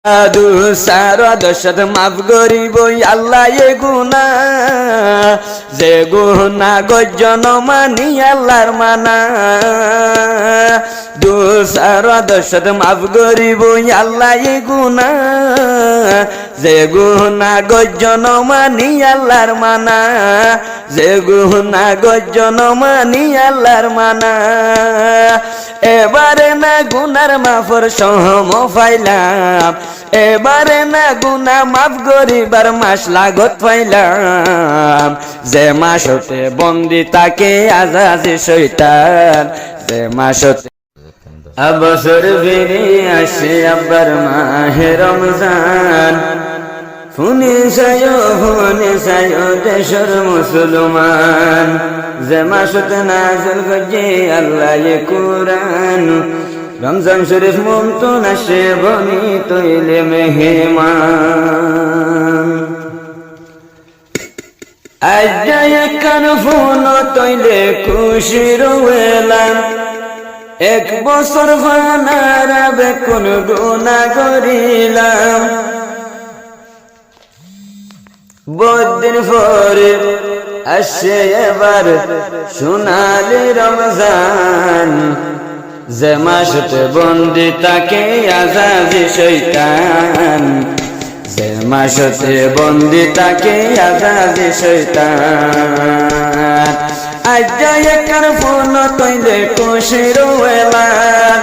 আদু সারা দশত মাফ করিব আল্লাহ এ গুনা যে গুনা গজন মানি আল্লাহর মানা দু সারা দশত মাফ করিব আল্লাহ এ গুনা যে গুনা গজন মানি আল্লাহর মানা যে গুনা গজন মানি আল্লাহর মানা এবারে না গুনার মাফর সহম পাইলাম এবারে না গুনা মাফ করিবার মাস লাগত পাইলাম যে মাসতে বন্দি তাকে আজাদে শয়তান যে মাসতে অবসর ফিরে আসে আবার মাহে রমজান ফুনে সায়ো দেশর মুসলমান যে মাসতে নাযিল গজে আল্লাহ এ কুরআন রমজান শরীফ মুমতন আসে বনি তৈলে মেহমান আজ একখান ফোন তৈলে খুশি রইলাম এক বছর ভানারাবে কোন গুনাহ করিলাম বহুদিন পরে আসে এবার সোনালি রমজান যে মাসতে বন্দি তাকে আজাদে শয়তান যে মাসতে বন্দি তাকে আজাদে শয়তান আজ একখান ফোন তৈলে খুশি রইলাম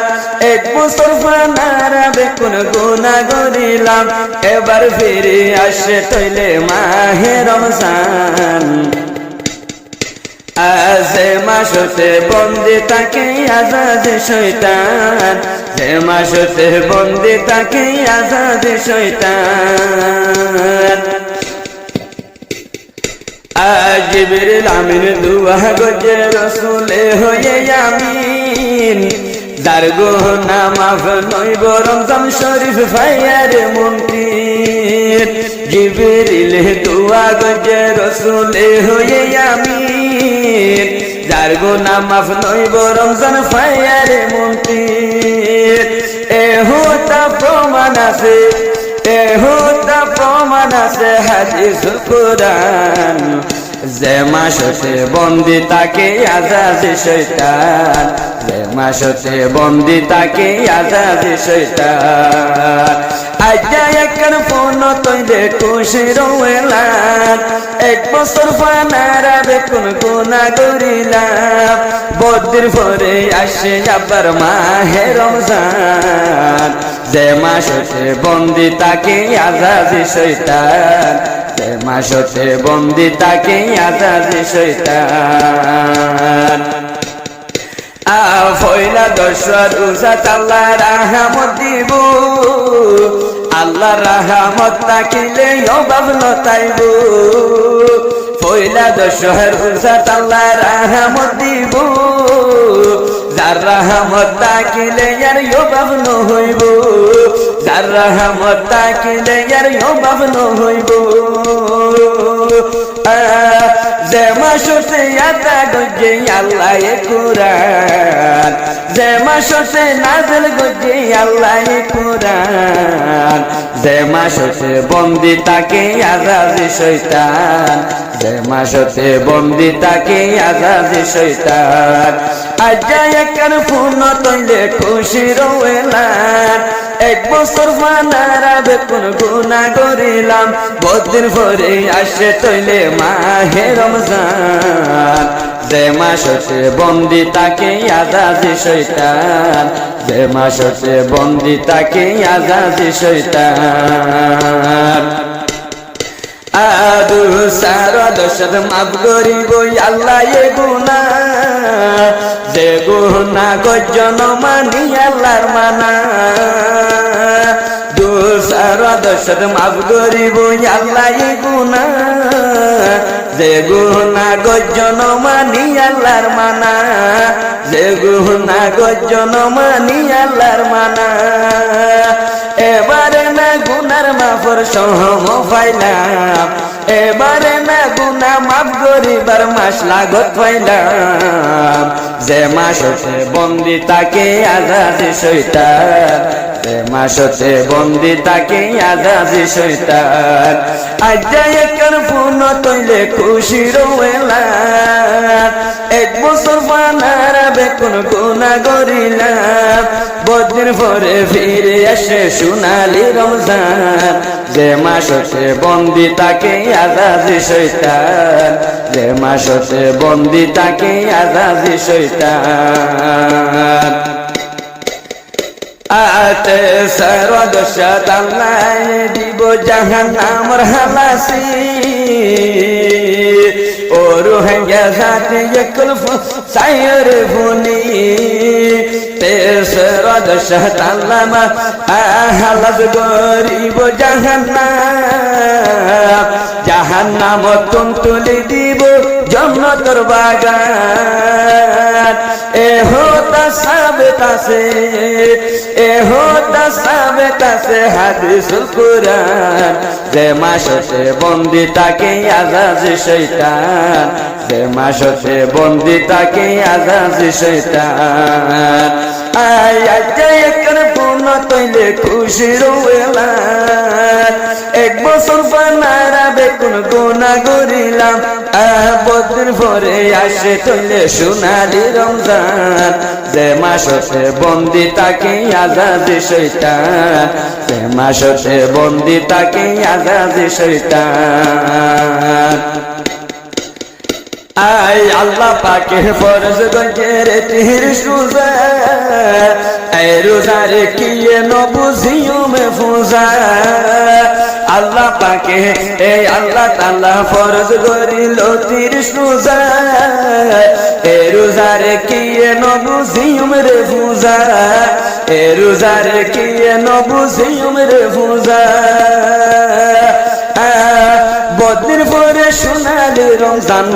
এক বছর ভানারাবে কোন গুনাহ করিলাম এবার ফিরে আসে তৈলে মাহে রমজান যে মাসতে বন্দি তাকে আজাদে শয়তান যে মাসতে বন্দি তাকে আজাদে শয়তান জিবরিল আমিন দুআ গজে রাসূলে হয়ে আমিন যার গুনাহ মাফ নইব রমজান শরীফ ফায়ার মুনকির জিবরিল দুআ গজে রাসূলে হয়ে আমিন যার গুনাহ মাফ নইব রমজান ফায়ার মুনকির এহোতা প্রমাণ আছে এহোতা প্রমাণ আছে হাদিস কুরআন যে মাসতে বন্দি তাকে আজাদে শয়তান যে মাসতে বন্দি তাকে আজাদে শয়তান আজ একখান ফোন তৈলে খুশি রইলাম এক বছর ভানারাবে কোন গুনাহ করিলাম বহুদিন পরে আসে আবার মাহে রমজান যে মাসতে বন্দি তাকে আজাদে শয়তান যে মাসতে বন্দি তাকে আজাদে শয়তান পয়লা দশর উজাত আল্লাহ রাহমত দিব আল্লাহ রাহমত তাকিলে অভাব লতাইব পয়লা দশর উজাত আল্লাহ রাহমত দিব যার রাহমত তাকিলে আর অভাব ন হইব যার রাহমত তাকিলে আর অভাব ন হইব যে মাসতে আতা গজে আল্লাহ এ কুরআন যে মাসতে নাযিল গজে আল্লাহ এ কুরআন যে মাসতে বন্দি তাকে আজাদে শয়তান যে মাসতে বন্দি তাকে আজাদে শয়তান আজ একখান ফোন তৈলে খুশি রইলাম এক বছর ভানারাবে কোন গুনাহ করিলাম বহুদিন পরে আসে তৈলে মাহে রমজান যে মাসতে বন্দি তাকে আজাদে শয়তান যে মাসতে বন্দি তাকে আজাদে শয়তান আদু সারা দশত মাফ করিব আল্লাহ এ গুনাহ যে গুনাহ গজন মানি আল্লাহর মানা দু সারা দশত মাফ করিব আল্লাহ এ গুনাহ যে গুনাহ গজন মানি আল্লাহর মানা যে গুনাহ গজন মানি আল্লাহর মানা এবারে না গুনার মাফর সহম পাইলাম এবারে না গুনাহ মাফ করিবার মাস লাগত পাইলাম যে মাসতে বন্দি তাকে আজাদি শয়তান যে মাসতে বন্দি তাকে আজাদি শয়তান আজ্জা একর ফোন তৈলে খুশি রোয়েলা এক বছর পানারা বেকুন গুনাহ করিলাম বদিন পরে ফিরে আসে সোনালি রমজান যে মাসতে বন্দি তাকে আজাদি শয়তান যে মাসতে বন্দি তাকে আজাদি শয়তান আতে সর্বদশত আল্লাহ দিব জাহান্নামের হালাসি ও রোহিঙ্গা জাতি একল সায়র ভুনি তে সর্বদশত আল্লাহ হালাস গরিব জাহান্নাম জাহান্নাম তুলি দিব জান্নাতের বাগান এ হোতা সাবিত আছে এ হোতা সাবিত আছে হাদিসুল কুরআন যে মাসতে বন্দি তাকে আজাদি শয়তান যে মাসতে বন্দি তাকে আজাদি শয়তান আয় আজ্জা একর ফোন তৈলে খুশি রোয়েলা এক বছর পানারা বেকুন গুনাহ করিলাম বদিন পরে আসে তৈলে সোনালি রমজান যে মাসতে বন্দি তাকে আজাদি শয়তান যে মাসতে বন্দি তাকে আজাদি শয়তান আয় আল্লাহ পাকে ফরজ গজের তীর সুজা এই রোজারে কিয়ে ন বুঝিও মে ফুজা আল্লাহ পাকে এই আল্লাহ তাআলা ফরজ করিল তীর সুজা এই রোজারে কিয়ে ন বুঝিও রে ফুজা এই রোজারে কিয়ে ন বুঝিও রে ফুজা বদির পরে সোনালি রমজান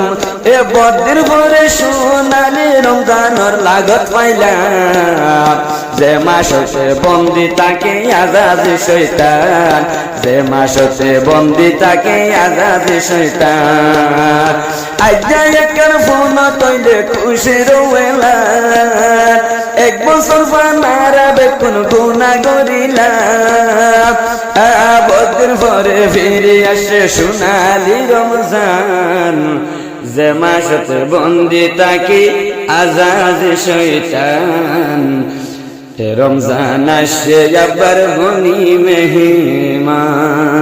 এ বদির পরে সোনালি রমজানের লাগত পাইলাম যে মাসতে বন্দি তাকে আজাদি শয়তান যে মাসতে বন্দি তাকে আজাদি শয়তান আজ্জা একর ফোন তৈলে খুশি রোয়েলা এক বছর পানারা বেকুন গুনাহ করিলাম বদিন পরে ফিরে আসে সোনালি রমজান যে মাসতে বন্দি তাকে আজাদি শয়তান রমজান আসে আবার বনি মেহমান।